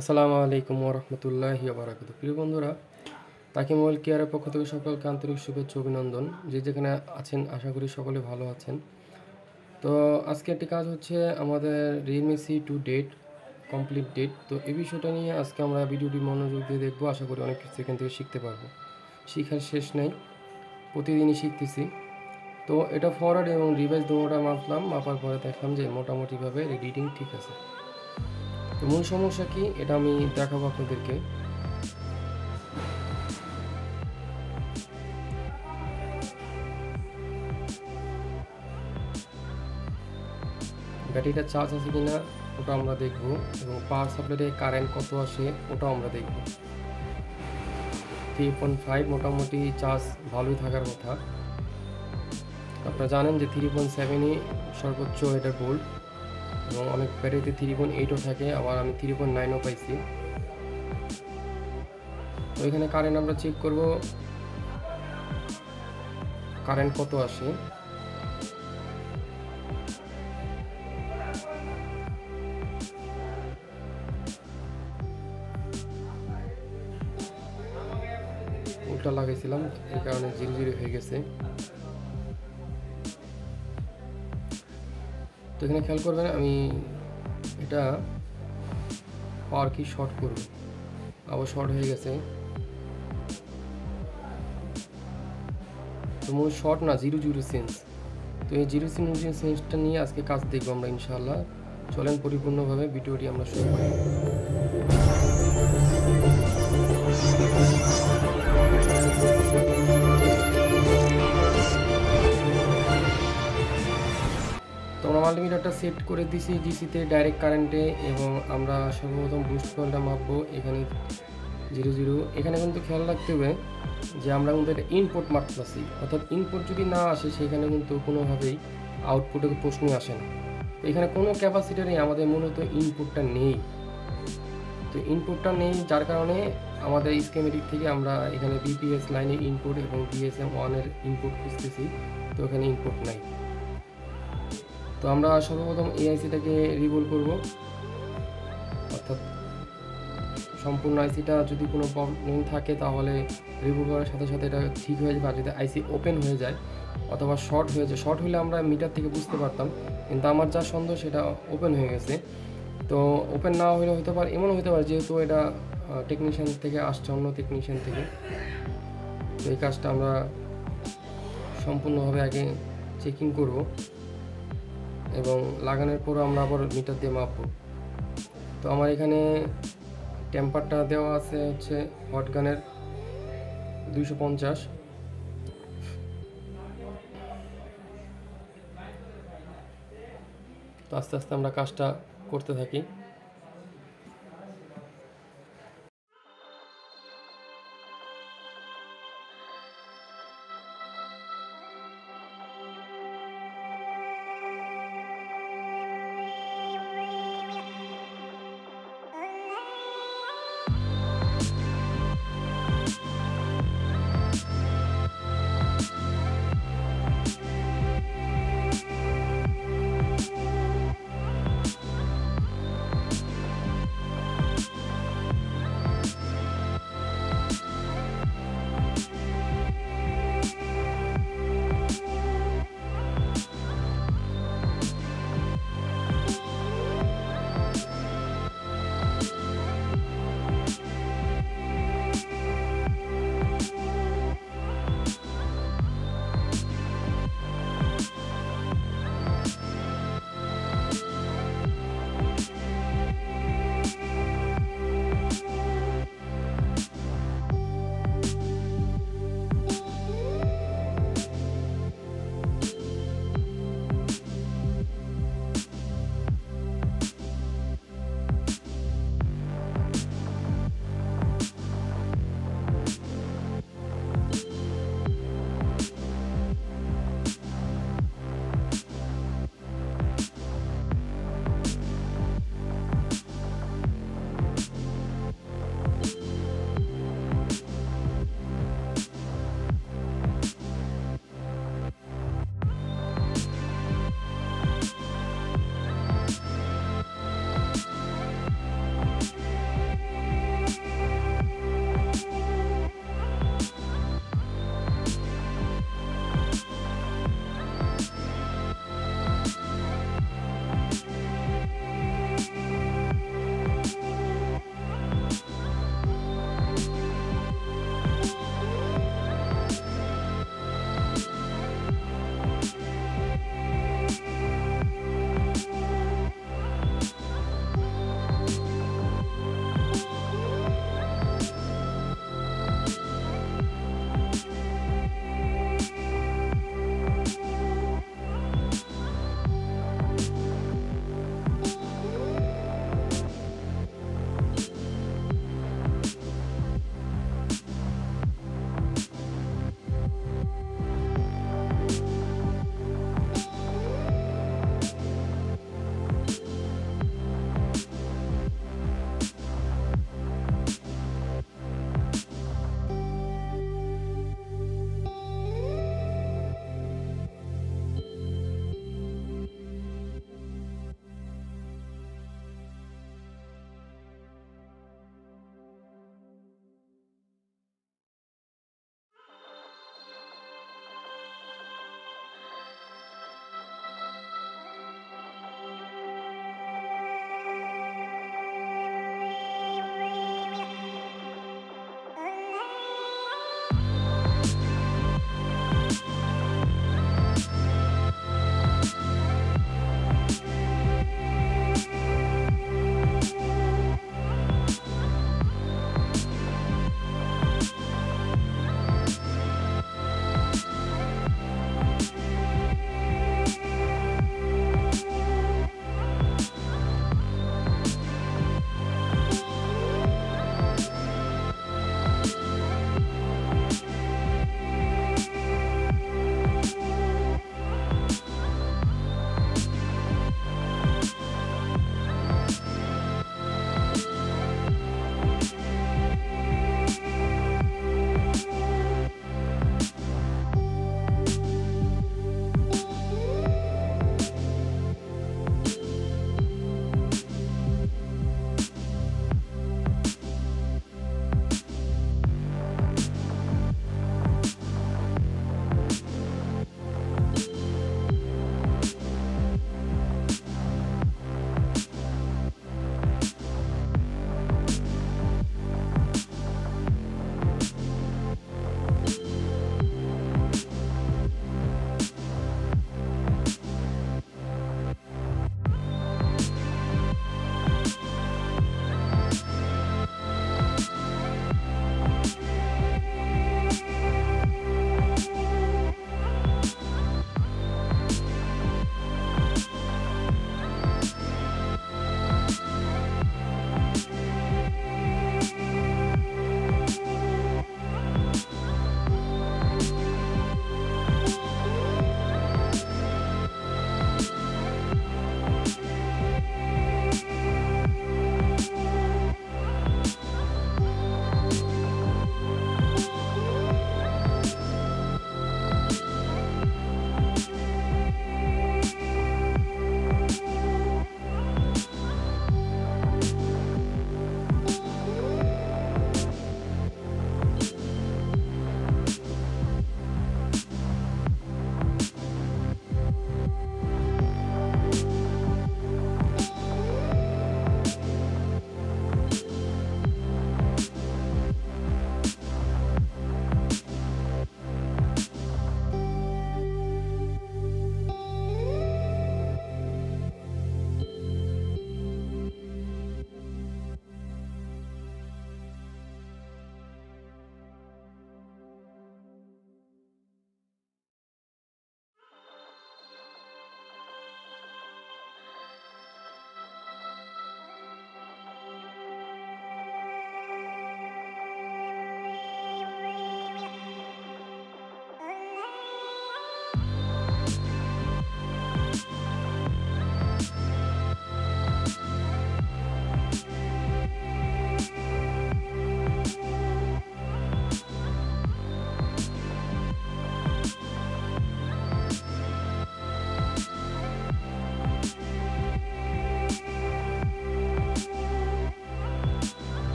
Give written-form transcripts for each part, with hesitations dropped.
আসসালামু আলাইকুম ওয়া রাহমাতুল্লাহি ওয়া বারাকাতুহু। প্রিয় বন্ধুরা, তাকি মোবাইল কেয়ারের পক্ষ থেকে সকলকে আন্তরিক শুভেচ্ছা অভিনন্দন। যে যেখানে আছেন আশা করি সকলে ভালো আছেন। তো আজকে একটি কাজ হচ্ছে আমাদের Realme C2 date complete date. তো এই বিষয়টা নিয়ে আজকে আমরা ভিডিওটি মনোযোগ দিয়ে দেখব। আশা করি অনেক কিছু এখান থেকে শিখতে পারবো। শিখার শেষ নেই, প্রতিদিনই শিখতেছি। তো এটা ফরওয়ার্ড এবং রিভাইস দুটোটা মাপলাম, মাপার পরে দেখলাম যে মোটামুটিভাবে রিডিং ঠিক আছে। তো মূল সমস্যা কি এটা আমি দেখাবো আপনাদেরকে। ব্যাটারিটা চার্জ আছে কিনা ওটা আমরা দেখব, এবং পাওয়ার সাপ্লাইয়ে কারেন্ট কত আসে ওটাও আমরা দেখব। 3.5 মোটামুটি চার্জ ভালোই থাকার কথা। আপনারা জানেন যে 3.7ই সর্বোচ্চ এটার ভোল্ট, এবং অনেক ব্যাটারিতে 3.8ও থাকে, আবার আমি 3.9ও পাইছি। তো এখানে কারেন্ট আমরা চেক করব কারেন্ট কত আসে। উল্টা লাগাইছিলাম, এই কারণে 0 হয়ে গেছে। তো এখানে খেয়াল করবেন আমি এটা পাওয়ার কি শর্ট করব, আবার শর্ট হয়ে গেছে। তো মূল শর্ট না, 0 সেন্স। তো এই 0 সেন্সটা নিয়ে আজকে কাজ দেখবো আমরা ইনশাআল্লাহ। চলেন পরিপূর্ণভাবে ভিডিওটি আমরা শুরু করি। তো আমরা মাল্টিমিটারটা সেট করে দিছি ডিসিতে ডাইরেক্ট কারেন্টে, এবং আমরা সর্বপ্রথম বুস্ট কয়েলটা মাপবো। এখানে 0 এখানে কিন্তু খেয়াল রাখতে হবে যে আমরা কিন্তু এটা ইনপুট মাপতেছি, অর্থাৎ ইনপুট যদি না আসে সেখানে কিন্তু কোনোভাবেই আউটপুটের প্রশ্নই আসে না। তো এখানে কোনো ক্যাপাসিটারই আমাদের মূলত ইনপুটটা নেই। তো ইনপুটটা নেই যার কারণে আমাদের স্কেমেটিক থেকে আমরা এখানে বিপিএস লাইনের ইনপুট এবং DSM1-এর ইনপুট খুঁজতেছি, তো এখানে ইনপুট নাই। তো আমরা সর্বপ্রথম এই আইসিটাকে রিভোল করব, অর্থাৎ সম্পূর্ণ আইসিটা যদি কোনো প্রবলেম থাকে তাহলে রিভোল করার সাথে সাথে এটা ঠিক হয়ে যাবে। আর যদি আইসি ওপেন হয়ে যায় অথবা শর্ট হয়ে যায়, শর্ট হলে আমরা মিটার থেকে বুঝতে পারতাম, কিন্তু আমার যা সন্দেহ সেটা ওপেন হয়ে গেছে। তো ওপেন না হলে হতে পারে, এমনও হতে পারে যেহেতু এটা টেকনিশিয়ান থেকে আসছে, অন্য টেকনিশিয়ান থেকে। তো এই কাজটা আমরা সম্পূর্ণভাবে আগে চেকিং করব, এবং লাগানোর পর আমরা আবার মিটার দিয়ে মাপবো। তো আমার এখানে টেম্পারটা দেওয়া আছে হচ্ছে হট গানের 250। তো আস্তে আস্তে আমরা কাজটা করতে থাকি।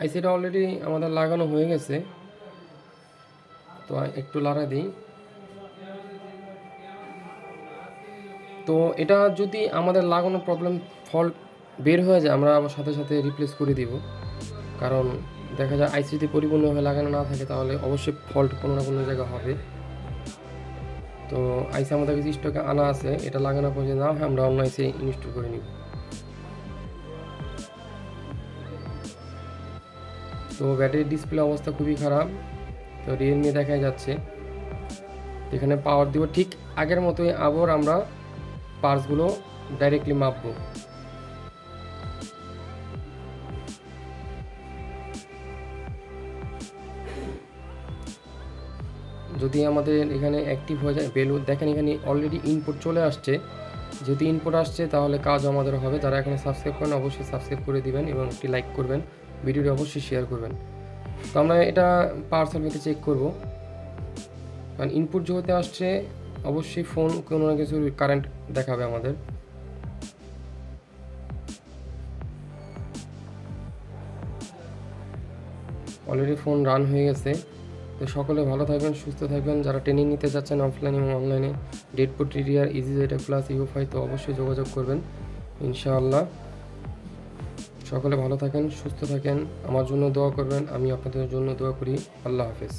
আইসিটা অলরেডি আমাদের লাগানো হয়ে গেছে, তো একটু লাড়া দিই। তো এটা যদি আমাদের লাগানো প্রবলেম ফল্ট বের হয়ে যায়, আমরা আবার সাথে সাথে রিপ্লেস করে দিব। কারণ দেখা যায় আইসিতে পরিপূর্ণভাবে লাগানো না থাকে তাহলে অবশ্যই ফল্ট কোনো না কোনো জায়গায় হবে। তো আইসি আমাদের কাছে স্টকে আনা আছে, এটা লাগানোর পর যদি না হয় আমরা অন্য আইসি ইনস্টল করে নিব। তো ব্যাটারির ডিসপ্লে অবস্থা খুবই খারাপ, তো রিয়েলমি দেখা যাচ্ছে। এখানে পাওয়ার দিব ঠিক আগের মতোই, আবার আমরা পার্টসগুলো ডাইরেক্টলি মাপবো। যদি আমাদের এখানে অ্যাক্টিভ হয়ে যায় বেলু, দেখেন এখানে অলরেডি ইনপুট চলে আসছে। যদি ইনপুট আসছে তাহলে কাজ আমাদের হবে। যারা এখানে সাবস্ক্রাইব করেন অবশ্যই সাবস্ক্রাইব করে দিবেন এবং একটি লাইক করবেন, ভিডিওটি অবশ্যই শেয়ার করবেন। তো আমরা এটা পাওয়ার সাপ্লাইতে চেক করব, কারণ ইনপুট যেহেতু আসছে অবশ্যই ফোন কোনো না কিছু কারেন্ট দেখাবে আমাদের। অলরেডি ফোন রান হয়ে গেছে। তো সকলে ভালো থাকবেন, সুস্থ থাকবেন। যারা ট্রেনিং নিতে যাচ্ছেন অফলাইন এবং অনলাইনে, ডেডপুট টিডিআর ইজি জেটা প্লাস ইউফাই, তো অবশ্যই যোগাযোগ করবেন ইনশাআল্লাহ। সকলে ভালো থাকেন, সুস্থ থাকেন, আমার জন্য দোয়া করবেন, আমি আপনাদের জন্য দোয়া করি। আল্লাহ হাফেজ।